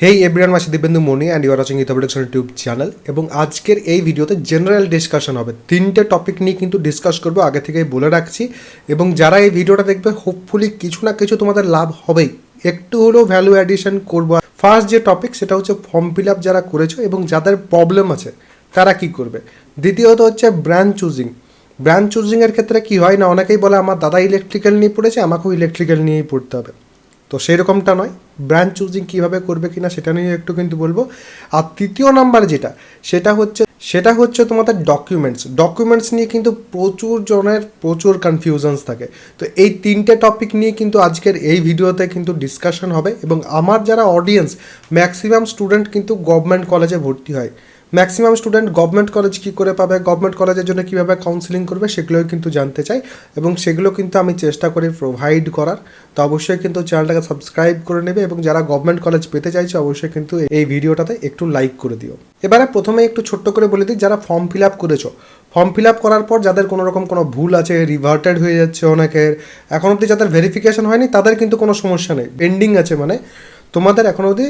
হেই everyone, মাসি Dibyendu Moni and you are watching Itha production YouTube channel. এবং আজকের এই ভিডিওতে জেনারেল ডিসকাশন হবে। 3টে টপিক নিয়ে কিন্তু ডিসকাস করবো, আগে থেকেই বলে রাখছি। এবং যারা এই ভিডিওটা দেখবে হোপফুলি কিছু না কিছু তোমাদের লাভ হবেই, একটু হলেও ভ্যালু অ্যাডিশন করবো। ফার্স্ট যে টপিক সেটা হচ্ছে ফর্ম ফিল আপ যারা করেছো এবং যাদের প্রবলেম আছে তারা কি করবে। দ্বিতীয়ত হচ্ছে ব্রাঞ্চ চুজিং। ব্রাঞ্চ চুজিংয়ের ক্ষেত্রে কি হয় না, অনেকেই বলে আমার দাদা ইলেকট্রিক্যাল নিয়ে পড়েছে, আমাকেও ইলেকট্রিক্যাল নিয়েই পড়তে হবে। তো সেই রকমটা নয়, ব্রাঞ্চ চুজিং কীভাবে করবে কিনা সেটা নিয়ে একটু কিন্তু বলবো। আর তৃতীয় নাম্বার সেটা হচ্ছে তোমাদের ডকুমেন্টস নিয়ে কিন্তু প্রচুর জনের প্রচুর কনফিউশনস থাকে। তো এই 3টে টপিক নিয়ে কিন্তু আজকের এই ভিডিওতে কিন্তু ডিসকাশন হবে। এবং আমার যারা অডিয়েন্স, ম্যাক্সিমাম স্টুডেন্ট কিন্তু গভর্নমেন্ট কলেজে ভর্তি হয়। ম্যাক্সিমাম স্টুডেন্ট গভর্নমেন্ট কলেজ কী করে পাবে, গভর্নমেন্ট কলেজের জন্য কীভাবে কাউন্সিলিং করবে, সেগুলোই কিন্তু জানতে চাই এবং সেগুলো কিন্তু আমি চেষ্টা করি প্রোভাইড করার। তো অবশ্যই কিন্তু চ্যানেলটাকে সাবস্ক্রাইব করে নেবে এবং যারা গভর্নমেন্ট কলেজ পেতে চাইছে অবশ্যই কিন্তু এই ভিডিওটাতে একটু লাইক করে দিও। এবারে প্রথমে একটু ছোট্ট করে বলে দিই, যারা ফর্ম ফিল আপ করেছো, ফর্ম ফিল আপ করার পর যাদের কোনো রকম কোনো ভুল আছে, রিভার্টেড হয়ে যাচ্ছে অনেকের, এখন অবধি যাদের ভেরিফিকেশন হয়নি তাদের কিন্তু কোনো সমস্যা নেই, পেন্ডিং আছে, মানে তোমাদের এখন অবধি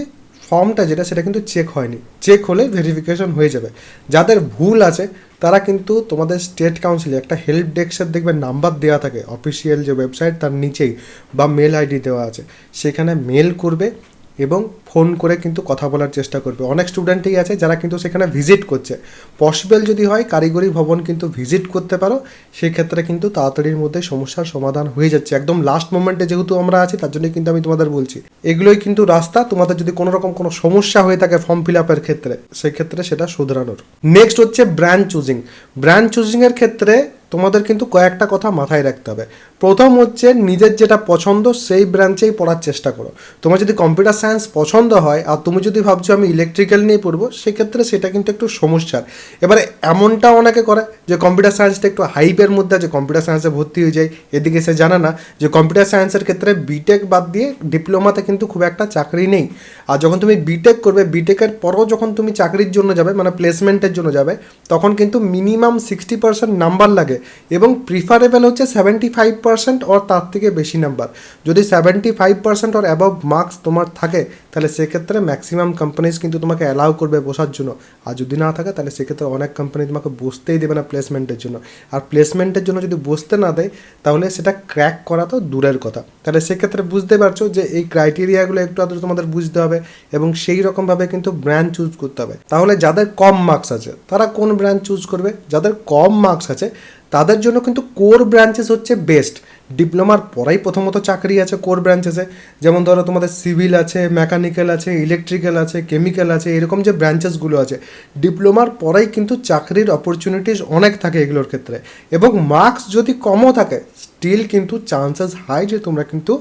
ফর্মটা যেটা সেটা কিন্তু চেক হয়নি, চেক হলে ভেরিফিকেশন হয়ে যাবে। যাদের ভুল আছে তারা কিন্তু তোমাদের স্টেট কাউন্সিলে একটা হেল্প ডেস্কের দেখবে নাম্বার দেওয়া থাকে, অফিসিয়াল যে ওয়েবসাইট তার নিচেই, বা মেল আইডি দেওয়া আছে, সেখানে মেল করবে এবং ফোন করে কিন্তু কথা বলার চেষ্টা করবে। অনেক স্টুডেন্টই আছে যারা কিন্তু সেখানে ভিজিট করছে, পসিবল যদি হয় কারিগরি ভবন কিন্তু ভিজিট করতে পারো, সেক্ষেত্রে কিন্তু তাড়াতাড়ির মধ্যে সমস্যার সমাধান হয়ে যাচ্ছে। একদম লাস্ট মোমেন্টে যেহেতু আমরা আছি তার জন্য কিন্তু আমি তোমাদের বলছি, এগুলোই কিন্তু রাস্তা। তোমাদের যদি কোনো রকম কোনো সমস্যা হয়ে থাকে ফর্ম ফিল আপের ক্ষেত্রে, সেক্ষেত্রে সেটা শুধরানোর। নেক্সট হচ্ছে ব্রাঞ্চ চুজিং। ব্রাঞ্চ চুজিংয়ের ক্ষেত্রে তোমাদের কিন্তু কয়েকটা কথা মাথায় রাখতে হবে। প্রথম হচ্ছে নিজের যেটা পছন্দ সেই ব্রাঞ্চেই পড়ার চেষ্টা করো। তোমার যদি কম্পিউটার সায়েন্স পছন্দ হয় আর তুমি যদি ভাবছো আমি ইলেকট্রিক্যাল নিয়ে পড়বো, সেক্ষেত্রে সেটা কিন্তু একটু সমস্যার। এবারে এমনটা অনেকে করে যে কম্পিউটার সায়েন্সটা একটু হাইপের মধ্যে আছে, কম্পিউটার সায়েন্সে ভর্তি হয়ে যায়, এদিকে সে জানে না যে কম্পিউটার সায়েন্সের ক্ষেত্রে বিটেক বাদ দিয়ে ডিপ্লোমাতে কিন্তু খুব একটা চাকরি নেই। আর যখন তুমি বিটেক করবে, বিটেকের পরও যখন তুমি চাকরির জন্য যাবে, মানে প্লেসমেন্টের জন্য যাবে, তখন কিন্তু মিনিমাম 60% নাম্বার লাগে এবং প্রিফারেবল হচ্ছে 75% ওর তার থেকে বেশি নাম্বার। যদি 75% ওর অ্যাবভ মার্কস তোমার থাকে তাহলে সেক্ষেত্রে ম্যাক্সিমাম কোম্পানিজ কিন্তু তোমাকে অ্যালাউ করবে বসার জন্য। আর যদি না থাকে তাহলে সেক্ষেত্রে অনেক কোম্পানি তোমাকে বসতেই দেবে না প্লেসমেন্টের জন্য। আর প্লেসমেন্টের জন্য যদি বসতে না দেয় তাহলে সেটা ক্র্যাক করা তো দূরের কথা। তাহলে সেক্ষেত্রে বুঝতে পারছো যে এই ক্রাইটেরিয়াগুলো একটু আধটু তোমাদের বুঝতে হবে এবং সেই রকমভাবে কিন্তু ব্রাঞ্চ চুজ করতে হবে। তাহলে যাদের কম মার্কস আছে তারা কোন ব্রাঞ্চ চুজ করবে? যাদের কম মার্কস আছে তাদের জন্য কিন্তু কোর ব্রাঞ্চেস হচ্ছে বেস্ট। ডিপ্লোমার পরেই প্রথমত চাকরি আছে কোর ব্রাঞ্চেসে, যেমন ধরো তোমাদের সিভিল আছে, মেকানিক্যাল আছে, ইলেকট্রিক্যাল আছে, কেমিক্যাল আছে, এরকম যে ব্রাঞ্চেসগুলো আছে ডিপ্লোমার পরেই কিন্তু চাকরির অপরচুনিটিস অনেক থাকে এগুলোর ক্ষেত্রে। এবং মার্কস যদি কমও থাকে স্টিল কিন্তু চান্সেস হাই যে তোমরা কিন্তু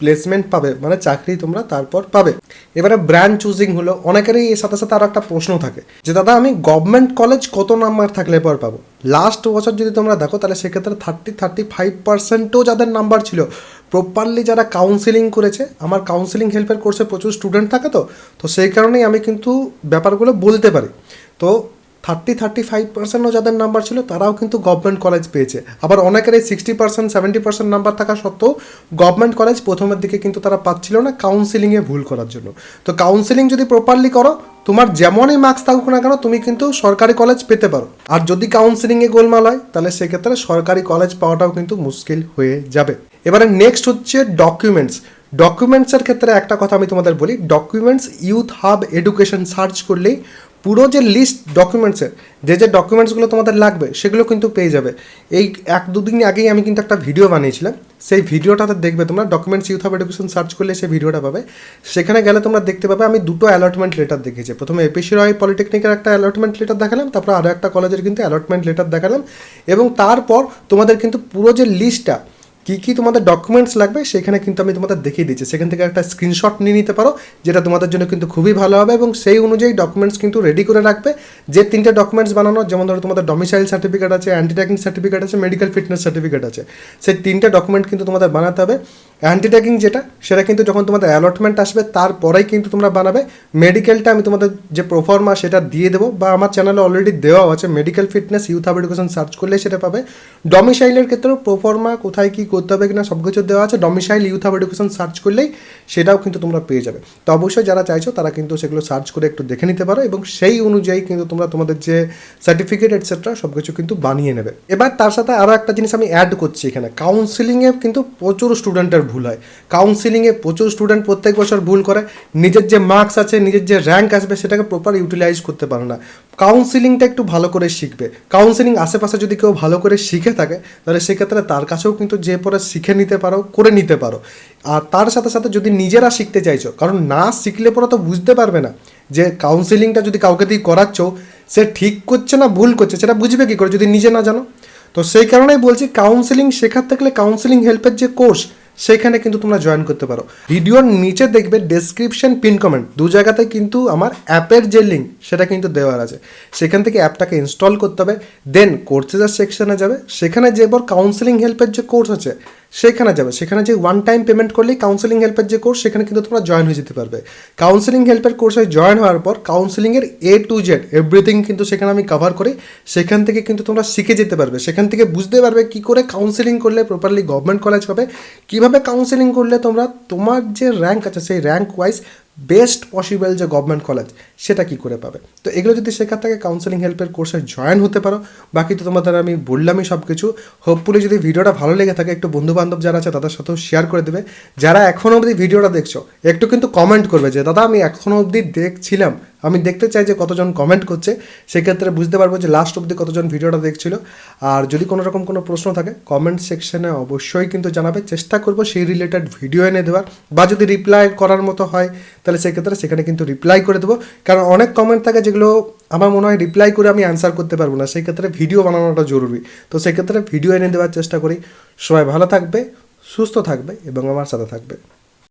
প্লেসমেন্ট পাবে, মানে চাকরি তোমরা তারপর পাবে। এবারে ব্রাঞ্চ চুজিং হলো, অনেকেরই এর সাথে সাথে আরও একটা প্রশ্ন থাকে যে দাদা আমি গভর্নমেন্ট কলেজ কত নাম্বার থাকলে পর পাবো? লাস্ট বছর যদি তোমরা দেখো তাহলে সেক্ষেত্রে 35%ও যাদের নাম্বার ছিল, প্রপারলি যারা কাউন্সিলিং করেছে, আমার কাউন্সিলিং হেল্পের কোর্সে প্রচুর স্টুডেন্ট থাকে, তো সেই কারণেই আমি কিন্তু ব্যাপারগুলো বলতে পারি। তো 35%ও যাদের নাম্বার ছিল তারাও কিন্তু গভর্নমেন্ট কলেজ পেয়েছে। আবার অনেকের এই 60% 70% নাম্বার থাকা সত্ত্বেও গভর্নমেন্ট কলেজ প্রথমের দিকে কিন্তু তারা পাচ্ছিল না কাউন্সিলিংয়ে ভুল করার জন্য। তো কাউন্সিলিং যদি প্রপারলি করো, তোমার যেমনই মার্কস থাকুক না কেন তুমি কিন্তু সরকারি কলেজ পেতে পারো। আর যদি কাউন্সিলিংয়ে গোলমাল হয় তাহলে সেক্ষেত্রে সরকারি কলেজ পাওয়াটাও কিন্তু মুশকিল হয়ে যাবে। এবারে নেক্সট হচ্ছে ডকুমেন্টসের ক্ষেত্রে একটা কথা আমি তোমাদের বলি, documents youth hub education search করলেই পুরো যে লিস্ট ডকুমেন্টসের যে ডকুমেন্টসগুলো তোমাদের লাগবে সেগুলো কিন্তু পেয়ে যাবে। এই 1-2 দিন আগেই আমি কিন্তু একটা ভিডিও বানিয়েছিলাম, সেই ভিডিওটাতে দেখবে তোমরা, documents youth hub education search করলে সেই ভিডিওটা পাবে। সেখানে গেলে তোমরা দেখতে পাবে আমি 2টো অ্যালটমেন্ট লেটার দেখিয়েছি। প্রথমে এপিসি রয় পলিটেকনিকের একটা অ্যালটমেন্ট লেটার দেখালাম, তারপর আরও একটা কলেজের কিন্তু অ্যালটমেন্ট লেটার দেখালাম। এবং তারপর তোমাদের কিন্তু পুরো যে লিস্টটা কী কী তোমাদের ডকুমেন্টস লাগবে সেখানে কিন্তু আমি তোমাদের দেখিয়ে দিচ্ছি। সেখান থেকে একটা স্ক্রিনশট নিয়ে নিতে পারো, যেটা তোমাদের জন্য কিন্তু খুবই ভালো হবে। এবং সেই অনুযায়ী ডকুমেন্টস কিন্তু রেডি করে রাখবে। যে 3টে ডকুমেন্টস বানানো, যেমন ধরো তোমাদের ডমিসাইল সার্টিফিকেট আছে, অ্যান্টি ট্যাগিং সার্টিফিকেট আছে, মেডিকেল ফিটনেস সার্টিফিকেট আছে, সেই 3টে ডকুমেন্ট কিন্তু তোমাদের বানাতে হবে। অ্যান্টি ট্যাগিং যেটা সেটা কিন্তু যখন তোমাদের অ্যালটমেন্ট আসবে তারপরেই কিন্তু তোমরা বানাবে। মেডিকেলটা আমি তোমাদের যে প্রোফর্মা সেটা দিয়ে দেবো, বা আমার চ্যানেলে অলরেডি দেওয়া আছে, medical fitness youth hub education search করলে সেটা পাবে। ডমিসাইলের ক্ষেত্রেও প্রোফর্মা কোথায় কী করতে হবে কিনা সব কিছু দেওয়া আছে, domicile youth hub education search করলেই সেটাও কিন্তু তোমরা পেয়ে যাবে। তো অবশ্যই যারা চাইছো তারা কিন্তু সেগুলো সার্চ করে একটু দেখে নিতে পারো, এবং সেই অনুযায়ী কিন্তু তোমরা তোমাদের যে সার্টিফিকেট এটসেট্রা সব কিছু কিন্তু বানিয়ে নেবে। এবার তার সাথে আরও একটা জিনিস আমি অ্যাড করছি এখানে, কাউন্সিলিংয়ে কিন্তু প্রচুর স্টুডেন্টের ভুল হয়। কাউন্সিলিংয়ে প্রচুর স্টুডেন্ট প্রত্যেক বছর ভুল করে, নিজের যে মার্কস আছে, নিজের যে র্যাঙ্ক আসবে সেটাকে প্রপার ইউটিলাইজ করতে পারে না। কাউন্সিলিংটা একটু ভালো করে শিখবে। কাউন্সিলিং আশেপাশে যদি কেউ ভালো করে শিখে থাকে তাহলে সেক্ষেত্রে তার কাছেও কিন্তু যে পরে শিখে নিতে পারো, করে নিতে পারো। আর তার সাথে সাথে যদি নিজেরা শিখতে চাইছো, কারণ না শিখলে পরে তো বুঝতে পারবে না যে কাউন্সিলিংটা যদি কাউকে দিয়ে করাচ্ছ সে ঠিক করছে না ভুল করছে, সেটা বুঝবে কী করে যদি নিজে না জানো। তো সেই কারণেই বলছি কাউন্সিলিং শেখাতে গেলে কাউন্সিলিং হেল্পের যে কোর্স সেখানে কিন্তু তোমরা জয়েন করতে পারো। ভিডিওর নিচে দেখবে ডেসক্রিপশন পিন কমেন্ট দু জায়গাতে কিন্তু আমার অ্যাপের যে লিঙ্ক সেটা কিন্তু দেওয়ার আছে, সেখান থেকে অ্যাপটাকে ইনস্টল করতে হবে। দেন কোর্সেসের সেকশনে যাবে, সেখানে যে এবার কাউন্সিলিং হেল্পের যে কোর্স আছে সেখানে যাবে, সেখানে যে ওয়ান টাইম পেমেন্ট করলেই কাউন্সিলিং হেল্পের যে কোর্স সেখানে কিন্তু তোমরা জয়েন হয়ে যেতে পারবে। কাউন্সিলিং হেল্পের কোর্সে জয়েন হওয়ার পর কাউন্সিলিংয়ের A to Z এভরিথিং কিন্তু সেখানে আমি কভার করি, সেখান থেকে কিন্তু তোমরা শিখে যেতে পারবে। সেখান থেকে বুঝতে পারবে কী করে কাউন্সিলিং করলে প্রপারলি গভর্নমেন্ট কলেজ পাবে, কীভাবে কাউন্সিলিং করলে তোমরা তোমার যে র্যাঙ্ক আছে সেই র্যাঙ্ক ওয়াইজ বেস্ট পসিবল যে গভর্নমেন্ট কলেজ সেটা কী করে পাবে। তো এগুলো যদি শেখার থাকে কাউন্সিলিং হেল্পের কোর্সে জয়েন হতে পারো। বাকি তো তোমাদের আমি বললামই সব কিছু। হোপফুলি যদি ভিডিওটা ভালো লেগে থাকে একটু বন্ধুবান্ধব যারা আছে তাদের সাথেও শেয়ার করে দেবে। যারা এখনও অবধি ভিডিওটা দেখছো একটু কিন্তু কমেন্ট করবে যে দাদা আমি এখনও অবধি দেখছিলাম, আমি দেখতে চাই যে কতজন কমেন্ট করছে, সেক্ষেত্রে বুঝতে পারবো যে লাস্ট অবধি কতজন ভিডিওটা দেখছিল। আর যদি কোনো রকম কোনো প্রশ্ন থাকে কমেন্ট সেকশনে অবশ্যই কিন্তু জানাবে, চেষ্টা করবো সেই রিলেটেড ভিডিও এনে দেওয়ার, বা যদি রিপ্লাই করার মতো হয় তাহলে সেক্ষেত্রে সেখানে কিন্তু রিপ্লাই করে দেবো। কারণ অনেক কমেন্ট থাকে যেগুলো আমার মনে হয় রিপ্লাই করে আমি অ্যান্সার করতে পারবো না, সেই ক্ষেত্রে ভিডিও বানানোটা জরুরি। তো সেক্ষেত্রে ভিডিও এনে দেওয়ার চেষ্টা করি। সবাই ভালো থাকবে, সুস্থ থাকবে এবং আমার সাথে থাকবে।